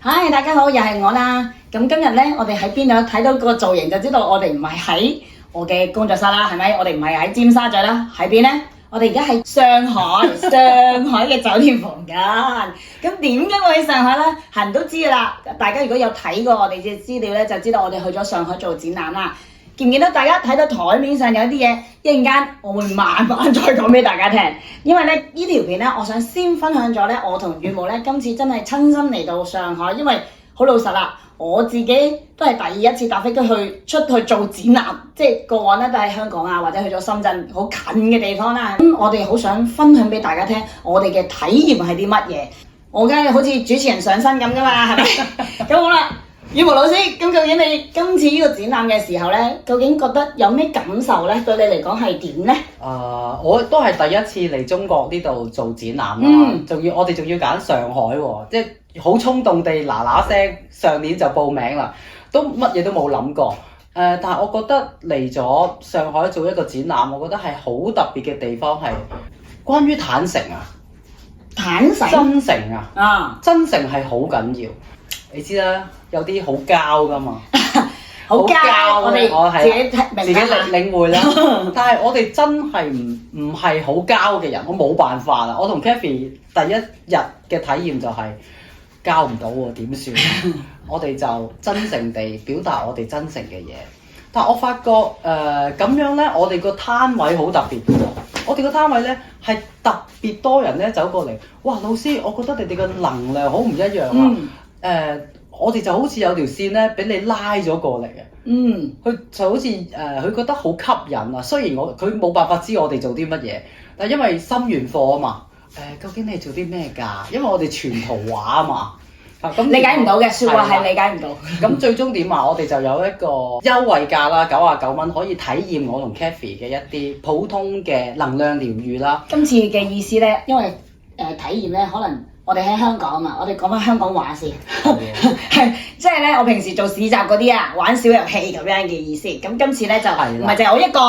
嗨，大家好，又係我啦。咁今日呢，我哋喺邊度睇到個造型就知道我哋唔係喺我嘅工作室啦，係咪？我哋唔係喺尖沙咀啦，喺邊呢？我哋而家喺上海，上海嘅酒店房間。咁點解會喺上海呢？係人都知㗎啦。大家如果有睇過我哋嘅資料呢，就知道我哋去咗上海做展覽啦。記唔記得大家睇到台面上有啲嘢，一陣間我會慢慢再講俾大家聽。因為咧呢條片咧，我想先分享咗咧，我同羽毛咧今次真係親身嚟到上海，因為好老實啦，我自己都係第一次搭飛機出去做展覽，即係過往咧都喺香港啊，或者去咗深圳好近嘅地方啦。咁我哋好想分享俾大家聽，我哋嘅體驗係啲乜嘢？我梗係好似主持人上身咁噶嘛，係咪？咁好啦。羽毛老師，咁究竟你今次呢個展覽嘅時候呢，究竟覺得有咩感受呢？對你嚟講係點呢？我都係第一次嚟中國呢度做展覽啦，我哋仲要揀上海喎，即係好衝動地嗱聲，上年就報名啦，都乜嘢都冇諗過。但係我覺得嚟咗上海做一個展覽，我覺得係好特別嘅地方係關於坦誠啊，坦誠、真誠啊，真誠係好緊要。你知啦，有啲好膠噶嘛，好膠，我哋自己領會啦。但係我哋真係唔係好膠嘅人，我冇辦法啦。我同 Kathy 第一日嘅體驗就係交唔到喎，點算？我哋就真誠地表達我哋真誠嘅嘢。但係我發覺咁樣呢，我哋個攤位好特別嘅喎。我哋個攤位呢係特別多人呢走過嚟，哇！老師，我覺得你哋嘅能量好唔一樣啊。我哋就好似有條線咧，俾你拉咗過嚟嘅。佢就好似佢覺得好吸引啊。雖然佢冇辦法知我哋做啲乜嘢，但係因為心願課啊嘛。究竟你做啲咩㗎？因為我哋全圖畫啊嘛。咁理解唔到嘅説話係理解唔到。咁最終點啊？我哋就有一個優惠價啦，99蚊可以體驗我同 Kathy 嘅一啲普通嘅能量療愈啦。今次嘅意思咧，因為體驗咧，可能。我哋喺香港啊嘛，我哋講翻香港話先，係即係咧，我平時做市集嗰啲啊，玩小遊戲咁樣嘅意思。咁今次咧就唔係淨係我一個，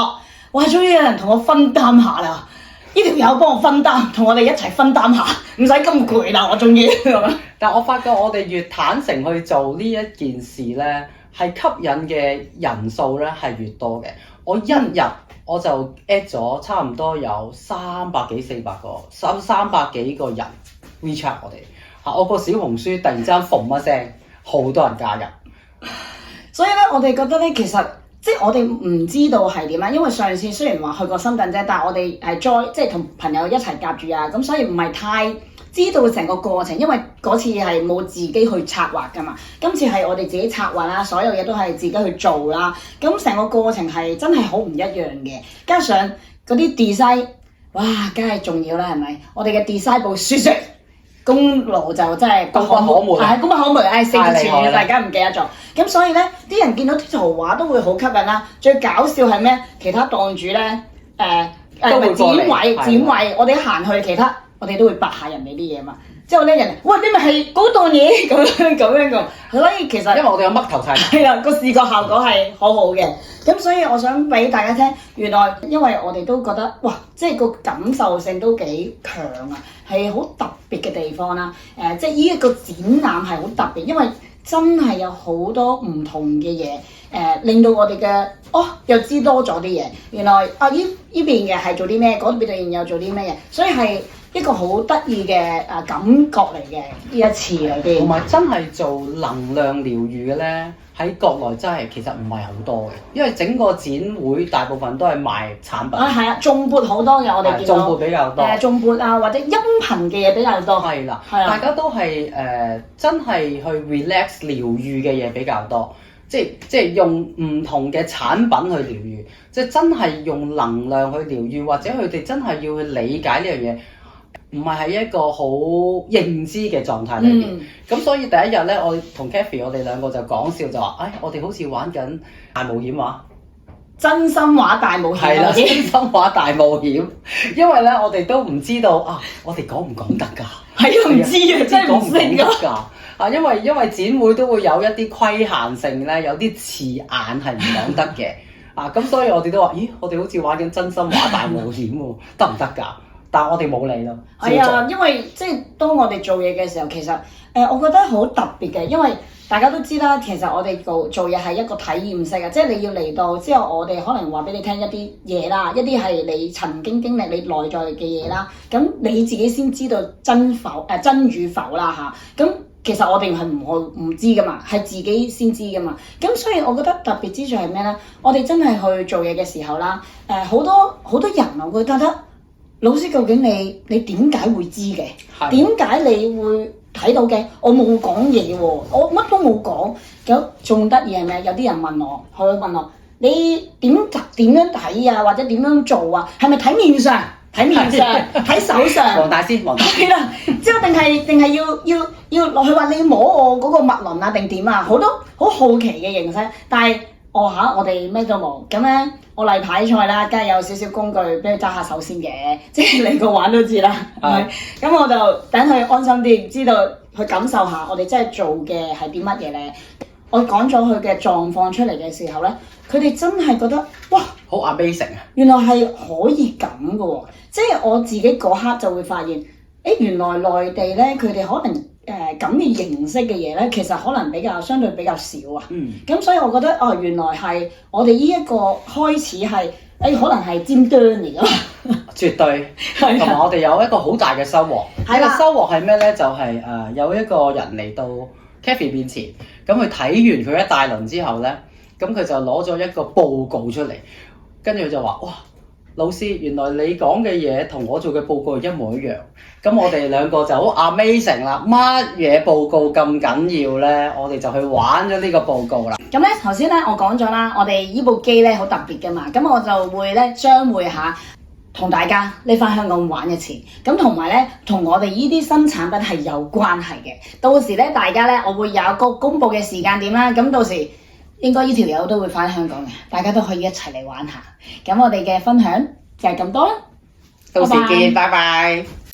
哇！終於有人同我分擔下啦，呢條友幫我分擔，同我哋一齊分擔下，唔使咁攰啦，我終於。但我發覺我哋越坦誠去做呢一件事咧，係吸引嘅人數咧係越多嘅。我一日我就 at 咗差唔多有300幾400個，300幾個人。WeChat 我哋我個小紅書突然之間嘣一聲，好多人加入，所以咧我哋覺得咧，其實即係我哋唔知道係點啊，因為上次雖然話去過深圳啫，但係我哋係即係同朋友一齊夾住啊，咁所以唔係太知道成個過程，因為嗰次係冇自己去策劃噶嘛，今次係我哋自己策劃啦，所有嘢都係自己去做啦，咁成個過程係真係好唔一樣嘅，加上嗰啲 design， 哇，梗係重要啦，係咪？我哋嘅 design 部書功勞就真係功不可沒，係功不可沒，4字詞語大家唔記得咗。咁所以咧，啲人見到啲圖畫都會好吸引啦。最搞笑係咩？其他檔主咧，展位，我哋行去其他，我哋都會白下人哋啲嘢嘛。之後咧，人哋喂，你咪係嗰檔嘢咁樣㗎。所以其實因為我哋有嘜頭晒，係啦，個視覺效果係好好嘅。咁所以我想俾大家聽，原來因為我哋都覺得哇，即係個感受性都幾強啊，係好特別嘅地方啦。即係呢一個展覽係好特別，因為真係有好多唔同嘅嘢，令到我哋嘅又知多咗啲嘢。原來呢邊嘅係做啲咩，嗰邊又做啲咩嘢，所以係一個好得意嘅感覺嚟嘅呢一次裏邊。同埋真係做能量療愈嘅咧，喺國內真係其實唔係好多嘅，因為整個展會大部分都係賣產品。係啊，頌缽好多嘅，我哋見到。頌缽比較多。頌缽啊，或者音頻嘅嘢比較多。係啦，大家都係真係去 relax 療愈嘅嘢比較多，即係用唔同嘅產品去療愈，即係真係用能量去療愈，或者佢哋真係要去理解呢樣嘢。唔係喺一個好認知嘅狀態裏邊，咁所以第一日咧，我同 Kathy 我哋兩個就講笑就話，我哋好似玩緊大冒險話，真心話大冒險。係啦，真心話大冒險，因為咧我哋都唔知道我哋講唔講得㗎？係啊，唔知啊，真係唔識㗎。因為展會都會有一啲規限性咧，有啲字眼係唔講得嘅。咁所以我哋都話，咦，我哋好似玩緊真心話大冒險喎，得唔得㗎？但係我哋冇理咯。係啊，因為即係當我哋做嘢嘅時候，其實我覺得好特別嘅，因為大家都知啦，其實我哋做嘢係一個體驗式嘅，即係你要嚟到之後，我哋可能話俾你聽一啲嘢啦，一啲係你曾經經歷你內在嘅嘢啦，咁你自己先知道真與否啦嚇，咁。其實我哋係唔知噶嘛，係自己先知噶嘛。咁所以我覺得特別之處係咩咧？我哋真係去做嘢嘅時候啦，好多人啊會覺得老師究竟你點解會知嘅？點解你會睇到嘅？我冇講嘢喎，我乜都冇講。咁仲得意係咩？有啲人問我，佢會問我你點樣睇啊？或者點樣做啊？係咪睇面上？睇面上，睇手上，黃大仙，係啦，之後定係要落去話你摸我嗰個脈輪啊，定點啊？好多好好奇嘅形式，但係我哋咩都冇，咁咧我例牌賽啦，梗係有少少工具俾佢揸下手先嘅，即係嚟過玩都知啦，係咪？咁我就等佢安心啲，知道去感受下我哋真係做嘅係啲乜嘢咧。我講咗佢嘅狀況出嚟嘅時候咧，佢哋真係覺得哇，好 amazing 啊！原來係可以咁嘅喎，即係我自己嗰刻就會發現，原來內地咧佢哋可能咁嘅形式嘅嘢咧，其實可能相對比較少啊。咁所以我覺得原來係我哋呢一個開始係可能係尖端嚟㗎嘛。絕對，同埋我哋有一個好大嘅收穫。係啦，收穫係咩咧？就係有一個人嚟到 Kathy 面前，咁佢睇完佢一大輪之後咧，咁佢就攞咗一個報告出嚟，跟住佢就話：哇，老師，原來你講嘅嘢同我做嘅報告係一模一樣。咁我哋兩個就好 amazing 啦，乜嘢報告咁緊要咧？我哋就去玩咗呢個報告啦。咁咧頭先咧我講咗啦，我哋依部機咧好特別㗎嘛，咁我就會咧將會同大家呢返香港玩一次，咁同埋咧同我哋呢啲新產品係有關係嘅。到時咧大家咧我會有個公佈嘅時間點啦，咁到時應該呢條友都會返香港嘅，大家都可以一齊嚟玩下。咁我哋嘅分享就係咁多啦，到時見，拜拜。